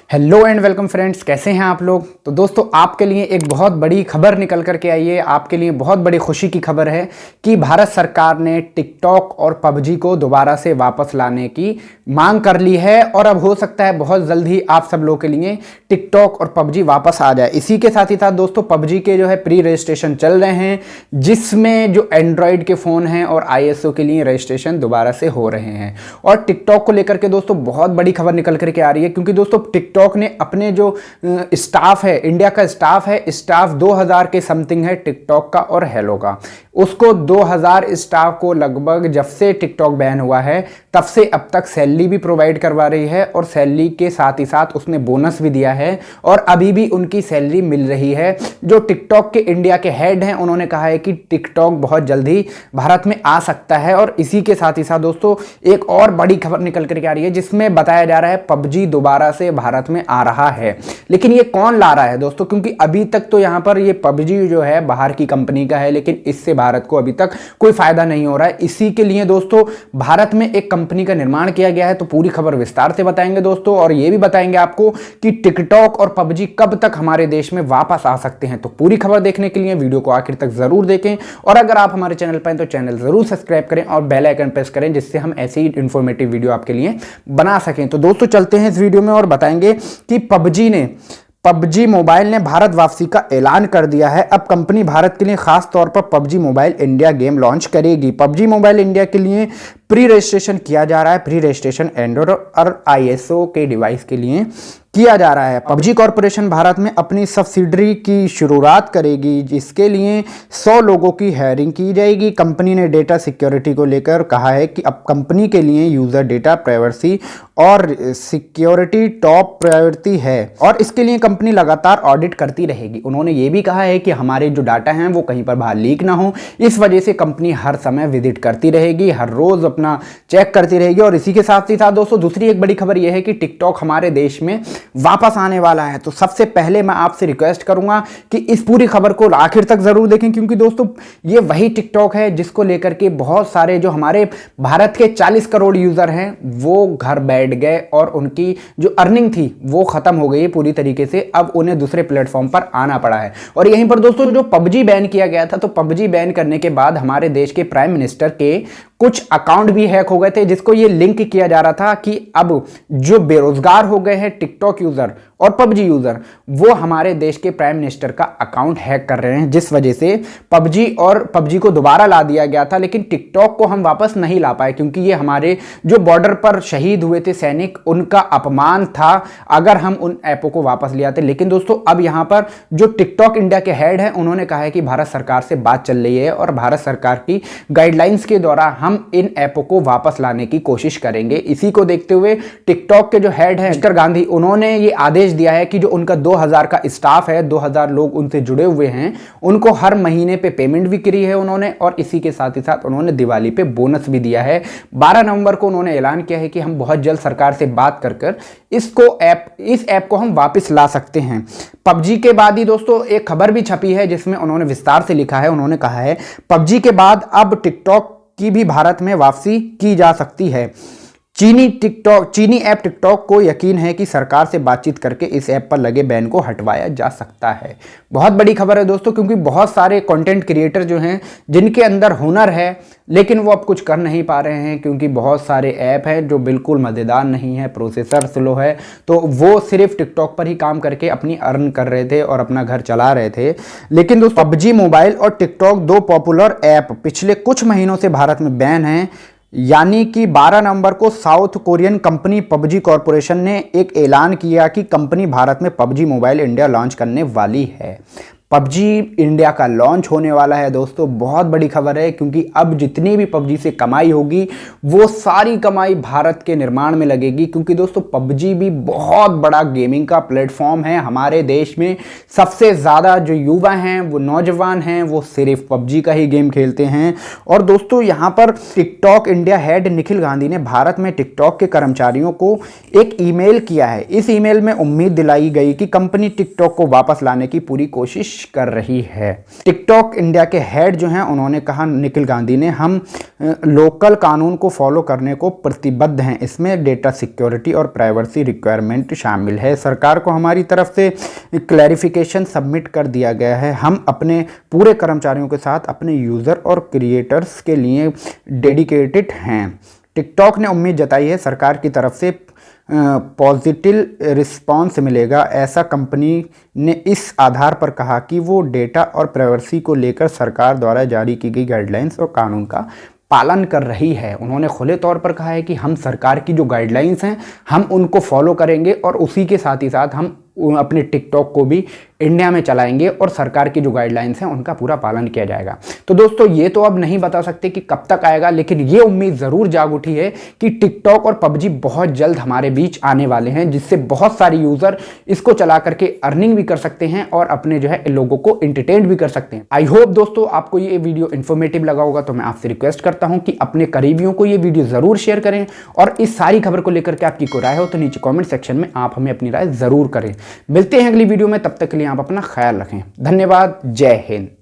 Hello and welcome friends, कैसे हैं आप लोग। तो दोस्तों आपके लिए एक बहुत बड़ी खबर निकल करके आई है। आपके लिए बहुत बड़ी खुशी की खबर है कि भारत सरकार ने टिकटॉक और पबजी को दोबारा से वापस लाने की मांग कर ली है और अब हो सकता है बहुत जल्द ही आप सब लोगों के लिए टिकटॉक और पबजी वापस आ जाए। इसी के साथ ही साथ दोस्तों पबजी के जो है प्री रजिस्ट्रेशन चल रहे हैं, जिसमें जो एंड्रॉयड के फ़ोन हैं और आईएसओ के लिए रजिस्ट्रेशन दोबारा से हो रहे हैं। और टिकटॉक को लेकर के दोस्तों बहुत बड़ी खबर निकल करके आ रही है, क्योंकि दोस्तों टिकटॉक ने अपने जो स्टाफ है, इंडिया का स्टाफ है, स्टाफ 2000 के समथिंग है टिकटॉक का और हेलो का, उसको 2000 स्टाफ को लगभग जब से टिकटॉक बैन हुआ है तब से अब तक सैलरी भी प्रोवाइड करवा रही है और सैलरी के साथ ही साथ उसने बोनस भी दिया है और अभी भी उनकी सैलरी मिल रही है। जो टिकटॉक के इंडिया के हेड हैं उन्होंने कहा है कि टिकटॉक बहुत जल्दी भारत में आ सकता है। और इसी के साथ ही साथ दोस्तों एक और बड़ी खबर निकल करके आ रही है, जिसमें बताया जा रहा है पबजी दोबारा से भारत में आ रहा है। लेकिन ये कौन ला रहा है दोस्तों, क्योंकि अभी तक तो यहां पर ये पबजी जो है बाहर की कंपनी का है, लेकिन इससे भारत को अभी तक कोई फायदा नहीं हो रहा है। इसी के लिए दोस्तों भारत में एक कंपनी का निर्माण किया गया है। तो पूरी खबर विस्तार से बताएंगे दोस्तों, और ये भी बताएंगे आपको कि टिकटॉक और पबजी कब तक हमारे देश में वापस आ सकते हैं। तो पूरी खबर देखने के लिए वीडियो को आखिर तक जरूर देखें, और अगर आप हमारे चैनल पर हैं तो चैनल जरूर सब्सक्राइब करें और बेल आइकन प्रेस करें, जिससे हम ऐसे ही इंफॉर्मेटिव वीडियो आपके लिए बना सकें। तो दोस्तों चलते हैं इस वीडियो में और बताएंगे कि पबजी मोबाइल ने भारत वापसी का ऐलान कर दिया है। अब कंपनी भारत के लिए खास तौर पर PUBG mobile India game launch करेगी। पबजी मोबाइल इंडिया के लिए प्री रजिस्ट्रेशन किया जा रहा है। प्री रजिस्ट्रेशन एंड्रॉयड और आईएसओ के डिवाइस के लिए किया जा रहा है। पबजी कॉरपोरेशन भारत में अपनी सब्सिडरी की शुरुआत करेगी, जिसके लिए 100 लोगों की हायरिंग की जाएगी। कंपनी ने डेटा सिक्योरिटी को लेकर कहा है कि अब कंपनी के लिए यूजर डेटा प्राइवेसी और सिक्योरिटी टॉप प्रायोरिटी है और इसके लिए कंपनी लगातार ऑडिट करती रहेगी। उन्होंने ये भी कहा है कि हमारे जो डाटा हैं वो कहीं पर बाहर लीक ना हो, इस वजह से कंपनी हर समय विजिट करती रहेगी, हर रोज अपना चेक करती रहेगी। और इसी के साथ ही साथ दोस्तों दूसरी एक बड़ी खबर यह है कि टिकटॉक हमारे देश में वापस आने वाला है। तो सबसे पहले मैं आपसे रिक्वेस्ट करूंगा कि इस पूरी खबर को आखिर तक जरूर देखें, क्योंकि दोस्तों ये वही टिकटॉक है जिसको लेकर के बहुत सारे जो हमारे भारत के 40 करोड़ यूजर हैं वो घर बैठ गए और उनकी जो अर्निंग थी वो खत्म हो गई है पूरी तरीके से। अब उन्हें दूसरे प्लेटफॉर्म पर आना पड़ा है। और यहीं पर दोस्तों जो पबजी बैन किया गया था, तो पबजी बैन करने के बाद हमारे देश के प्राइम मिनिस्टर के कुछ अकाउंट भी हैक हो गए थे, जिसको ये लिंक किया जा रहा था कि अब जो बेरोजगार हो गए हैं टिकटॉक यूजर और पबजी यूजर, वो हमारे देश के प्राइम मिनिस्टर का अकाउंट हैक कर रहे हैं, जिस वजह से पबजी को दोबारा ला दिया गया था। लेकिन टिकटॉक को हम वापस नहीं ला पाए, क्योंकि ये हमारे जो बॉर्डर पर शहीद हुए थे सैनिक, उनका अपमान था अगर हम उन ऐपों को वापस ले आते। लेकिन दोस्तों अब यहां पर जो टिकटॉक इंडिया के हेड हैं उन्होंने कहा है कि भारत सरकार से बात चल रही है और भारत सरकार की गाइडलाइंस के द्वारा हम इन ऐपों को वापस लाने की कोशिश करेंगे। इसी को देखते हुए टिकटॉक के जो हेड हैं मिस्टर गांधी, उन्होंने ये आदेश दिया है कि जो उनका 2000 का स्टाफ है, 2000 लोग उनसे जुड़े हुए हैं, उनको हर महीने पे पेमेंट भी करी है उन्होंने। और इसी के साथ ही साथ उन्होंने दिवाली पे बोनस भी दिया है। 12 नवंबर को उन्होंने ऐलान किया है कि हम बहुत जल्द सरकार से बात कर इस ऐप को हम वापस ला सकते हैं। पबजी के बाद ही दोस्तों एक खबर भी छपी है, जिसमें उन्होंने विस्तार से लिखा है। उन्होंने कहा है पबजी के बाद अब टिकटॉक की भी भारत में वापसी की जा सकती है। चीनी ऐप टिकटॉक को यकीन है कि सरकार से बातचीत करके इस ऐप पर लगे बैन को हटवाया जा सकता है। बहुत बड़ी खबर है दोस्तों, क्योंकि बहुत सारे कंटेंट क्रिएटर जो हैं जिनके अंदर हुनर है, लेकिन वो अब कुछ कर नहीं पा रहे हैं, क्योंकि बहुत सारे ऐप हैं जो बिल्कुल मज़ेदार नहीं है, प्रोसेसर स्लो है, तो वो सिर्फ टिकटॉक पर ही काम करके अपनी अर्न कर रहे थे और अपना घर चला रहे थे। लेकिन दोस्तों पबजी मोबाइल और टिकटॉक 2 पॉपुलर ऐप पिछले कुछ महीनों से भारत में बैन हैं। यानी कि 12 नवंबर को south Korean company PUBG corporation ने एक ऐलान किया कि कंपनी भारत में पबजी मोबाइल इंडिया लॉन्च करने वाली है। पबजी इंडिया का लॉन्च होने वाला है दोस्तों, बहुत बड़ी खबर है, क्योंकि अब जितनी भी पबजी से कमाई होगी वो सारी कमाई भारत के निर्माण में लगेगी। क्योंकि दोस्तों पबजी भी बहुत बड़ा गेमिंग का प्लेटफॉर्म है। हमारे देश में सबसे ज़्यादा जो युवा हैं, वो नौजवान हैं, वो सिर्फ पबजी का ही गेम खेलते हैं। और दोस्तों यहाँ पर TikTok India head Nikhil Gandhi ने भारत में टिकटॉक के कर्मचारियों को एक ईमेल किया है। इस ईमेल में उम्मीद दिलाई गई कि कंपनी टिकटॉक को वापस लाने की पूरी कोशिश कोशिश कर रही है। टिकटॉक इंडिया के हेड जो हैं उन्होंने कहा, निखिल गांधी ने, हम लोकल कानून को फॉलो करने को प्रतिबद्ध हैं। इसमें डेटा सिक्योरिटी और प्राइवेसी रिक्वायरमेंट शामिल है। सरकार को हमारी तरफ से क्लैरिफिकेशन सबमिट कर दिया गया है। हम अपने पूरे कर्मचारियों के साथ अपने यूज़र और क्रिएटर्स के लिए डेडिकेटेड हैं। टिकटॉक ने उम्मीद जताई है सरकार की तरफ से पॉजिटिव रिस्पांस मिलेगा। ऐसा कंपनी ने इस आधार पर कहा कि वो डेटा और प्राइवेसी को लेकर सरकार द्वारा जारी की गई गाइडलाइंस और कानून का पालन कर रही है। उन्होंने खुले तौर पर कहा है कि हम सरकार की जो गाइडलाइंस हैं हम उनको फॉलो करेंगे और उसी के साथ ही साथ हम अपने टिकटॉक को भी इंडिया में चलाएंगे और सरकार की जो गाइडलाइंस हैं उनका पूरा पालन किया जाएगा। तो दोस्तों ये तो अब नहीं बता सकते कि कब तक आएगा, लेकिन ये उम्मीद ज़रूर जाग उठी है कि टिकटॉक और पबजी बहुत जल्द हमारे बीच आने वाले हैं, जिससे बहुत सारे यूज़र इसको चला करके अर्निंग भी कर सकते हैं और अपने जो है लोगों को एंटरटेन भी कर सकते हैं। आई होप दोस्तों आपको ये वीडियो इन्फॉर्मेटिव लगा होगा। तो मैं आपसे रिक्वेस्ट करता हूँ कि अपने करीबियों को ये वीडियो ज़रूर शेयर करें और इस सारी खबर को लेकर के आपकी कोई राय हो तो नीचे कॉमेंट सेक्शन में आप हमें अपनी राय ज़रूर करें। मिलते हैं अगली वीडियो में, तब तक के लिए आप अपना ख्याल रखें। धन्यवाद। जय हिंद।